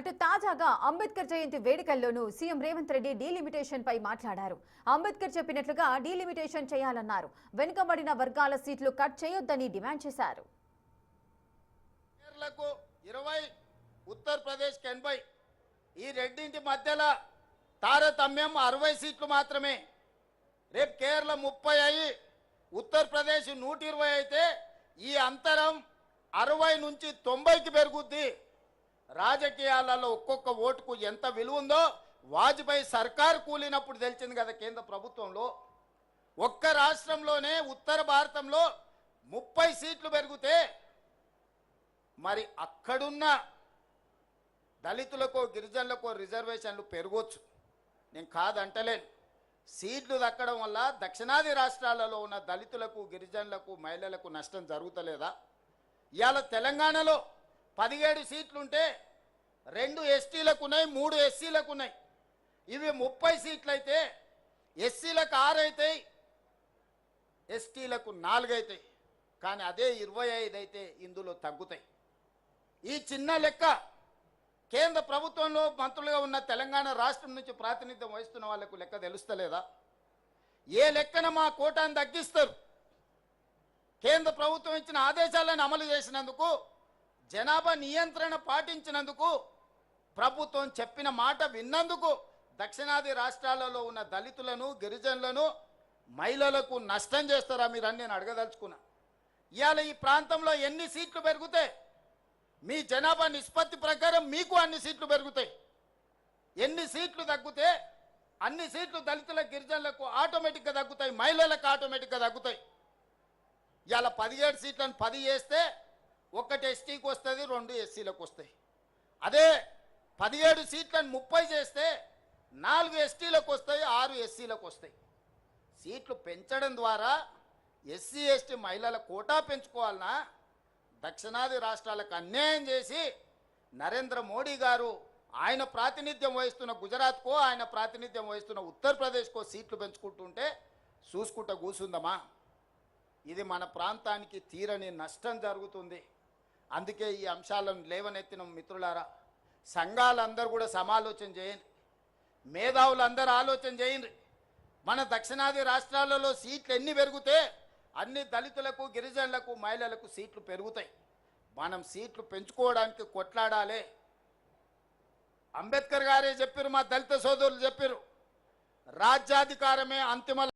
అటు తాజాగా అంబేద్కర్ జయంతి వేడుకల్లోనూ CM Revanth Reddy delimitation పై మాట్లాడారు. అంబేద్కర్ చెప్పినట్లుగా డీలిమిటేషన్ చేయాలన్నారు. వెనుకబడిన వర్గాల సీట్లు కట్ చేయొద్దని డిమాండ్ చేశారు. కేరళకు 20, ఉత్తరప్రదేశ్కి 80, ఈ రెండింటి మధ్యలో తారతమ్యం 60 సీట్లు మాత్రమే. రేపు కేరళ 30 అయ్యి ఉత్తరప్రదేశ్ 120 అయితే ఈ అంతరం 60 నుంచి 90కి పెరుగుద్ది. రాజకీయాలలో ఒక్కొక్క ఓటుకు ఎంత విలువ ఉందో వాజ్పేయి సర్కార్ కూలినప్పుడు తెలిసింది కదా. కేంద్ర ప్రభుత్వంలో ఒక్క రాష్ట్రంలోనే ఉత్తర భారతంలో 30 సీట్లు పెరిగితే మరి అక్కడున్న దళితులకు గిరిజనులకు రిజర్వేషన్లు పెరగవచ్చు. నేను కాదంటలేను. సీట్లు దక్కడం వల్ల దక్షిణాది రాష్ట్రాలలో ఉన్న దళితులకు గిరిజనులకు మహిళలకు నష్టం జరుగుతలేదా? ఇవాళ తెలంగాణలో 17 సీట్లుంటే 2 ఎస్టీలకు ఉన్నాయి, 3 ఎస్సీలకు ఉన్నాయి. ఇవి 30 సీట్లు అయితే ఎస్సీలకు 6 అవుతాయి, ఎస్టీలకు 4 అవుతాయి. కానీ అదే 25 అయితే ఇందులో తగ్గుతాయి. ఈ చిన్న లెక్క కేంద్ర ప్రభుత్వంలో మంత్రులుగా ఉన్న తెలంగాణ రాష్ట్రం నుంచి ప్రాతినిధ్యం వహిస్తున్న వాళ్లకు లెక్క తెలుస్తలేదా? ఏ లెక్కన మా కోటాను తగ్గిస్తారు? కేంద్ర ప్రభుత్వం ఇచ్చిన ఆదేశాలను అమలు చేసినందుకు, జనాభా నియంత్రణ పాటించినందుకు, ప్రభుత్వం చెప్పిన మాట విన్నందుకు దక్షిణాది రాష్ట్రాలలో ఉన్న దళితులను గిరిజనులను మహిళలకు నష్టం చేస్తారా మీరని నేను అడగదలుచుకున్నా. ఇవాళ ఈ ప్రాంతంలో ఎన్ని సీట్లు పెరిగితే మీ జనాభా నిష్పత్తి ప్రకారం మీకు అన్ని సీట్లు పెరుగుతాయి. ఎన్ని సీట్లు తగ్గితే అన్ని సీట్లు దళితుల గిరిజనులకు ఆటోమేటిక్గా తగ్గుతాయి, మహిళలకు ఆటోమేటిక్గా తగ్గుతాయి. ఇవాళ 17 సీట్లను 10 చేస్తే 1 ఎస్టీకి వస్తుంది, 2 ఎస్సీలకు వస్తాయి. అదే 17 సీట్లను 30 చేస్తే 4 ఎస్టీలకు వస్తాయి, 6 ఎస్సీలకు వస్తాయి. సీట్లు పెంచడం ద్వారా ఎస్సీ ఎస్టీ మహిళల కోటా పెంచుకోవాలన్నా దక్షిణాది రాష్ట్రాలకు అన్యాయం చేసి నరేంద్ర మోడీ గారు ఆయన ప్రాతినిధ్యం వహిస్తున్న గుజరాత్కో ఆయన ప్రాతినిధ్యం వహిస్తున్న ఉత్తరప్రదేశ్కో సీట్లు పెంచుకుంటుంటే చూసుకుంటూ కూసుందమా? ఇది మన ప్రాంతానికి తీరని నష్టం జరుగుతుంది. అందుకే ఈ అంశాలను లేవనెత్తిన మిత్రులారా, సంఘాలందరూ కూడా సమాలోచన చేయండి, మేధావులందరూ ఆలోచన చేయండి. మన దక్షిణాది రాష్ట్రాలలో సీట్లు ఎన్ని పెరిగితే అన్ని దళితులకు గిరిజనులకు మహిళలకు సీట్లు పెరుగుతాయి. మనం సీట్లు పెంచుకోవడానికి కొట్లాడాలి. అంబేద్కర్ గారే చెప్పారు, మా దళిత సోదరులు చెప్పారు, రాజ్యాధికారమే అంతిమ